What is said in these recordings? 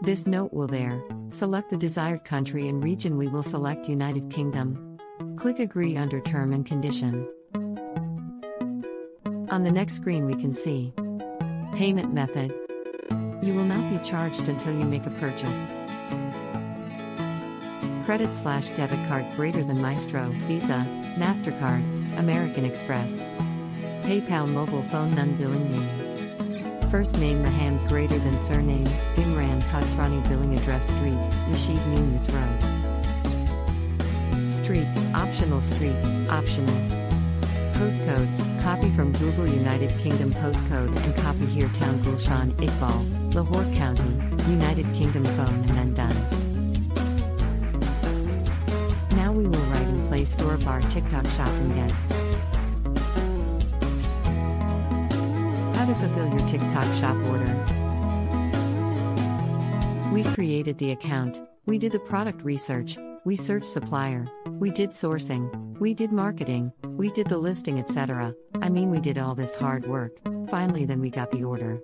This note will there. Select the desired country and region. We will select United Kingdom. Click Agree under Term and Condition. On the next screen we can see Payment Method. You will not be charged until you make a purchase. Credit/debit card greater than Maestro, Visa, MasterCard, American Express. PayPal mobile phone non-billing name. First name Raham greater than surname, Imran Khosrani billing address Street, Rashid Munis Road. Street, optional street, optional. Postcode, copy from Google United Kingdom postcode and copy here town Gulshan, Iqbal, Lahore County, United Kingdom phone and then done. Now we will write in Play Store bar TikTok shop and get. How to fulfill your TikTok shop order. We created the account, we did the product research, we searched supplier, we did sourcing, we did marketing, we did the listing etc. We did all this hard work, finally then we got the order.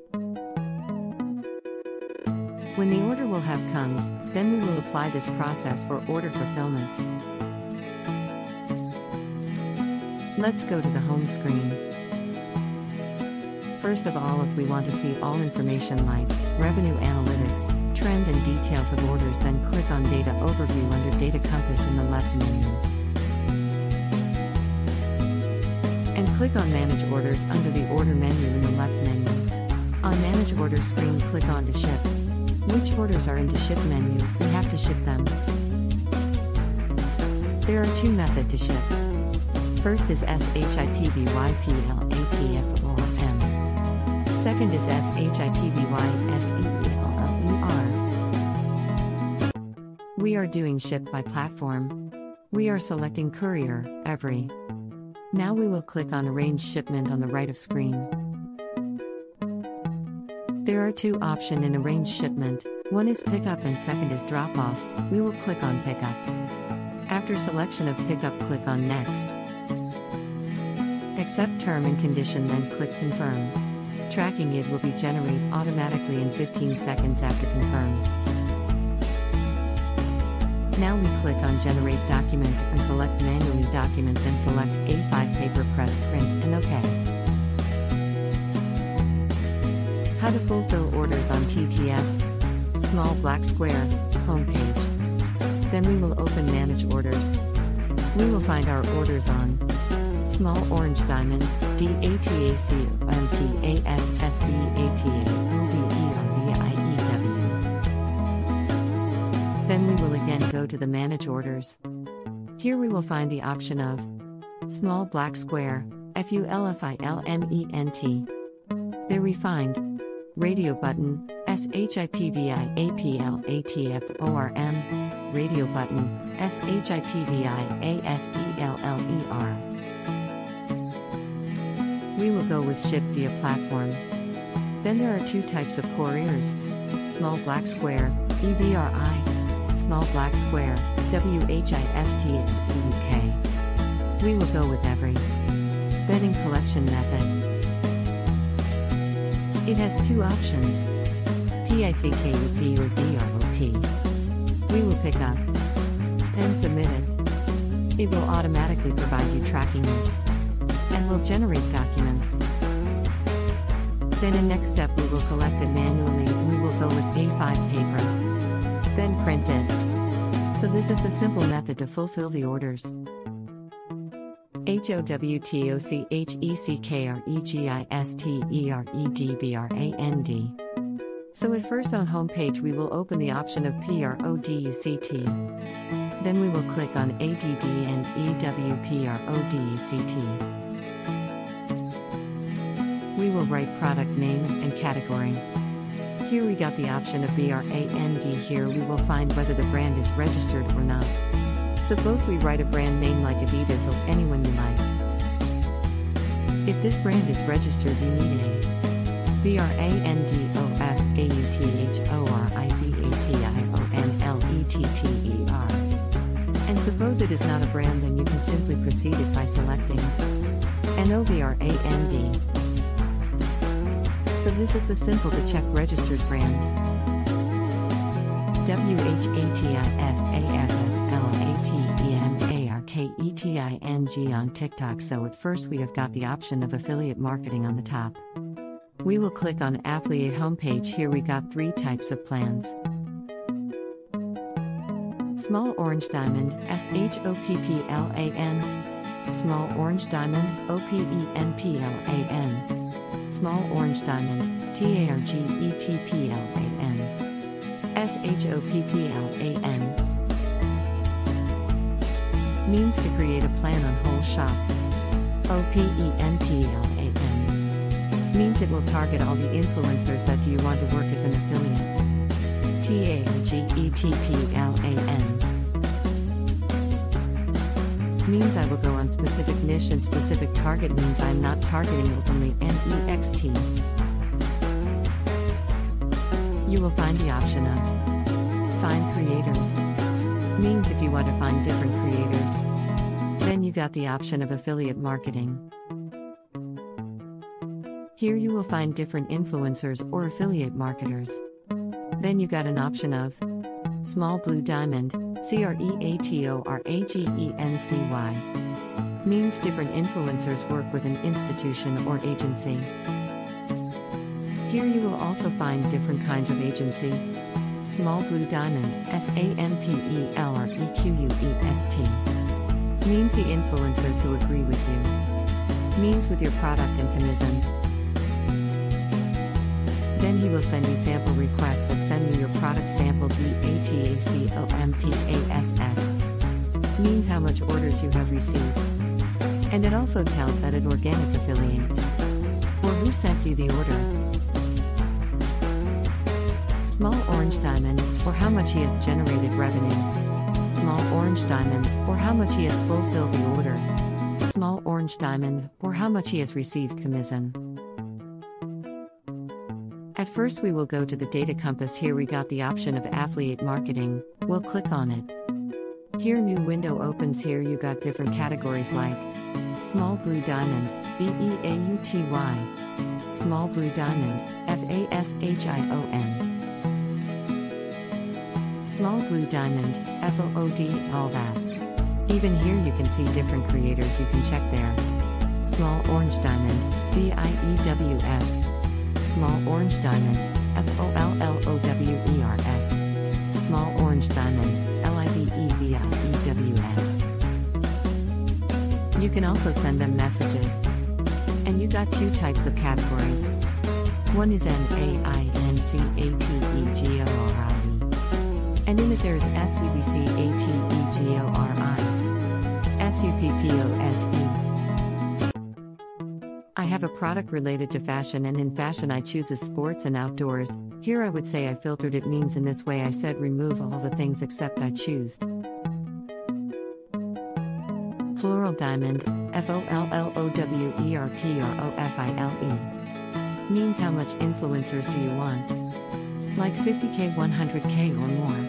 When the order will have comes, then we will apply this process for order fulfillment. Let's go to the home screen. First of all, if we want to see all information like revenue analytics, trend and details of orders, then click on Data Overview under Data Compass in the left menu. And click on Manage Orders under the Order menu in the left menu. On Manage Orders screen, click on To Ship. Which orders are in To Ship menu, we have to ship them. There are two methods to ship. First is SHIPBYPLATFORM. Second is SHIPBYSELLER. We are doing ship by platform. We are selecting courier, every. Now we will click on Arrange Shipment on the right of screen. There are two options in Arrange Shipment, one is Pickup and second is Drop Off. We will click on Pickup. After selection of Pickup, click on Next. Accept term and condition, then click Confirm. Tracking it will be generated automatically in 15 seconds after confirm. Now we click on Generate Document and select Manually Document, then select A5 paper, press Print and OK. How to fulfill orders on TTS. Small black square, homepage. Then we will open Manage Orders. We will find our orders on small orange diamond, DATACOMPASSDATAOVERVIEW. Then we will again go to the Manage Orders. Here we will find the option of small black square, FULFILMENT. There we find radio button, SHIPVIAPLATFORM, radio button, SHIPVIASELLER. We will go with Ship via platform. Then there are two types of couriers, small black square, EBRI, small black square, WHIST in the UK. We will go with every. Bedding collection method. It has two options, PICKUP or DROP. We will pick up and submit it. It will automatically provide you tracking it and will generate documents. Then in next step we will collect it manually. We will go with A5 paper. Then print it. So this is the simple method to fulfill the orders. HOWTOCHECKREGISTEREDBRAND. So at first on home page we will open the option of PRODUCT. Then we will click on ADD and EWPRODUCT. We will write product name and category. Here we got the option of BRAND. Here we will find whether the brand is registered or not. Suppose we write a brand name like Adidas or anyone you like. If this brand is registered, you need a BRANDOFAUTHORIZATIONLETTER. And suppose it is not a brand, then you can simply proceed it by selecting an OVRAND. So this is the simple to check registered brand. WHATISAFFLATEMARKETING on TikTok. So at first we have got the option of affiliate marketing on the top. We will click on affiliate homepage. Here we got 3 types of plans. Small Orange Diamond, SHOPPLAN. Small Orange Diamond, OPENPLAN. Small Orange Diamond, TARGETPLAN. SHOPPLAN. Means to create a plan on whole shop. OPENPLAN. Means it will target all the influencers that do you want to work as an affiliate. TARGETPLAN. Means I will go on specific niche, and specific target means I'm not targeting openly. NEXT. You will find the option of Find Creators. Means if you want to find different creators. Then you got the option of Affiliate Marketing. Here you will find different influencers or affiliate marketers. Then you got an option of Small Blue Diamond, CREATORAGENCY. Means different influencers work with an institution or agency. Here you will also find different kinds of agency. Small Blue Diamond, SAMPLEREQUEST. Means the influencers who agree with you. Means with your product and commission. Then he will send you sample requests that send me your product sample DATACOMPASS. Means how much orders you have received. And it also tells that an organic affiliate. Or who sent you the order. Small Orange Diamond, or how much he has generated revenue. Small Orange Diamond, or how much he has fulfilled the order. Small Orange Diamond, or how much he has received commission. At first we will go to the data compass. Here we got the option of affiliate marketing. We'll click on it. Here new window opens. Here you got different categories like Small Blue Diamond, BEAUTY. Small Blue Diamond, FASHION. Small Blue Diamond, FOOD, all that. Even here you can see different creators, you can check there. Small Orange Diamond, BIEWS. Small Orange Diamond, FOLLOWERS. Small Orange Diamond, LIVEVIEWS. You can also send them messages. And you got 2 types of categories. One is NAINCATEGORIE. And in it there is SUBCATEGORI. SUPPOSE. I have a product related to fashion, and in fashion I choose sports and outdoors. Here I would say I filtered it. Means in this way I said remove all the things except I choose. Floral Diamond, FOLLOWERPROFILE. Means how much influencers do you want? Like 50k, 100k or more.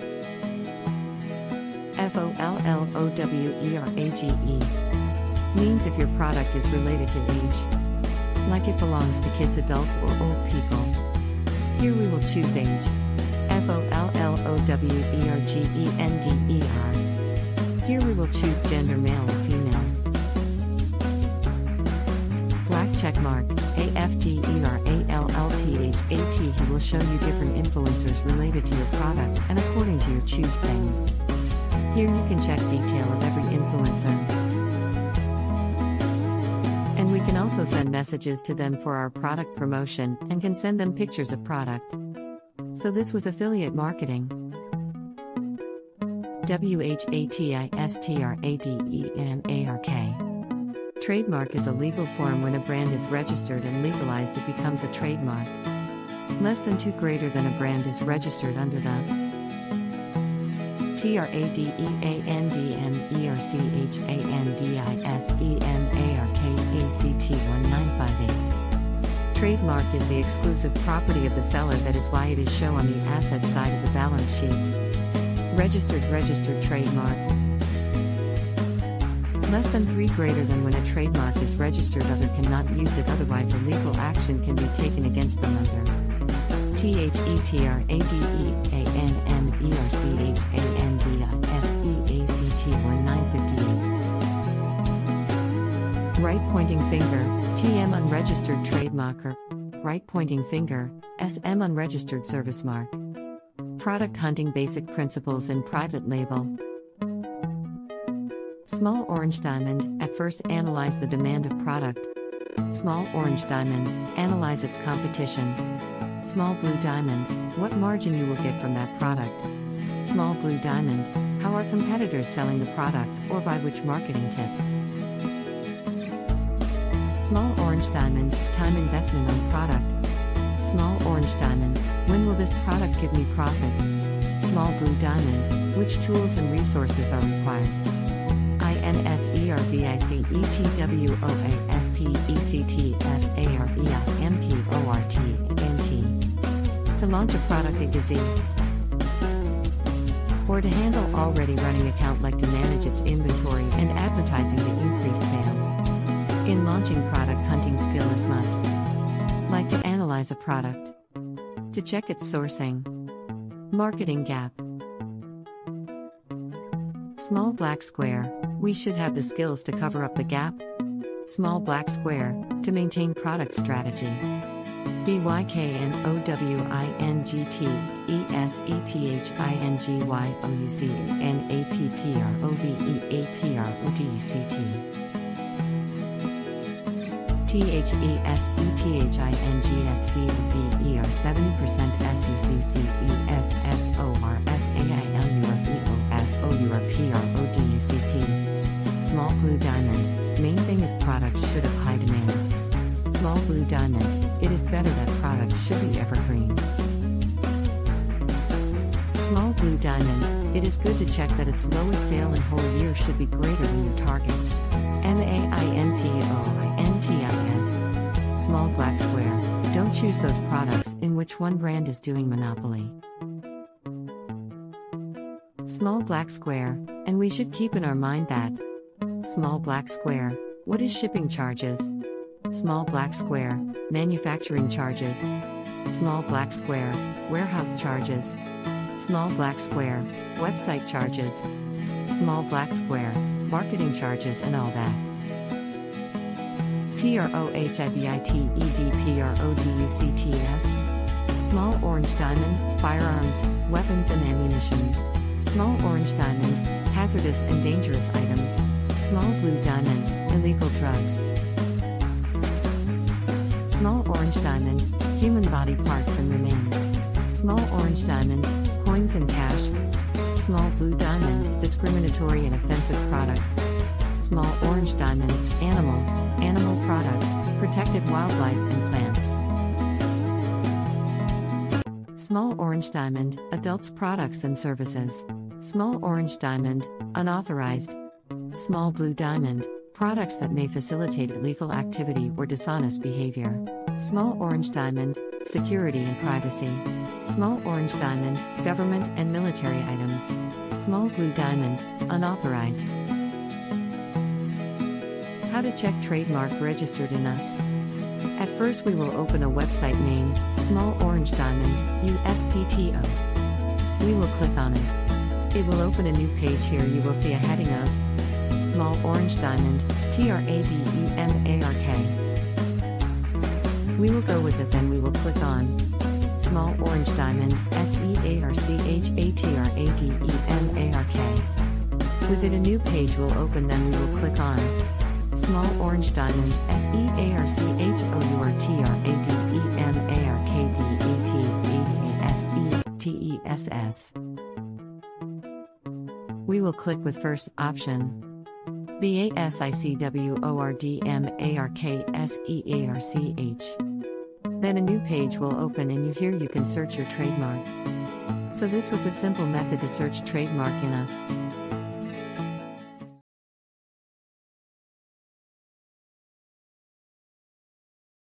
FOLLOWERAGE. Means if your product is related to age. Like it belongs to kids, adult or old people. Here we will choose age. FOLLOWERGENDER. Here we will choose gender, male or female. Black checkmark, AFTERALLTHAT. He will show you different influencers related to your product and according to your choose things. Here you can check detail of every influencer. And we can also send messages to them for our product promotion and can send them pictures of product. So this was affiliate marketing. WHATISTRADEMARK. Trademark is a legal form. When a brand is registered and legalized, it becomes a trademark. Less than 2 greater than a brand is registered under the TRADEANDISEMARKACT 1958. Trademark is the exclusive property of the seller. That is why it is shown on the asset side of the balance sheet. Registered trademark. Less than 3 greater than when a trademark is registered. Other cannot use it, otherwise a legal action can be taken against them under THETRADEANNERC unregistered trademark or right pointing finger, SM unregistered service mark. Product hunting basic principles in private label. Small orange diamond, at first analyze the demand of product. Small orange diamond, analyze its competition. Small blue diamond, what margin you will get from that product. Small blue diamond, how are competitors selling the product or by which marketing tips. Small orange diamond, time investment on product. Small orange diamond, when will this product give me profit? Small blue diamond, which tools and resources are required? INSERVICETWOASPECTSAREIMPORTANT. To launch a product A to Z. Or to handle already running account like to manage its inventory and advertising to increase sale. In launching product hunting skill is must. Like to analyze a product. To check its sourcing. Marketing gap. Small black square, we should have the skills to cover up the gap. Small black square, to maintain product strategy. BYKNOWINGTESETHIOUSENAPPROVEAPRODECT. THESCINGSCVER 70% SUCCESSORFAILUREOFOURPRODUCT. Small blue diamond, main thing is product should have high demand. Small blue diamond, it is better that product should be evergreen. Small blue diamond, it is good to check that its lowest sale in whole year should be greater than your target. MAINPOINTIS. Small black square, don't choose those products in which one brand is doing monopoly. Small black square, and we should keep in our mind that. Small black square, what is shipping charges? Small black square, manufacturing charges. Small black square, warehouse charges. Small black square, website charges. Small black square, marketing charges and all that. TROHIBITEDPRODUCTS. Small orange diamond, firearms, weapons and ammunitions. Small orange diamond, hazardous and dangerous items. Small blue diamond, illegal drugs. Small orange diamond, human body parts and remains. Small orange diamond, coins and cash. Small blue diamond, discriminatory and offensive products. Small orange diamond, animals, animal products, protected wildlife and plants. Small orange diamond, adults products and services. Small orange diamond, unauthorized. Small blue diamond, products that may facilitate illegal activity or dishonest behavior. Small orange diamond, security and privacy. Small orange diamond, government and military items. Small blue diamond, unauthorized. How to check trademark registered in us. At first we will open a website name, Small Orange Diamond, USPTO. We will click on it. It will open a new page. Here you will see a heading of Small Orange Diamond, TRADEMARK. We will go with it, then we will click on Small Orange Diamond, SEARCHATRADEMARK. With it a new page will open, then we will click on Small Orange Diamond, SEARCHOURTRADEMARKTESS. We will click with first option. BASICWORDMARKSEARCH. Then a new page will open and here you can search your trademark. So this was the simple method to search trademark in us.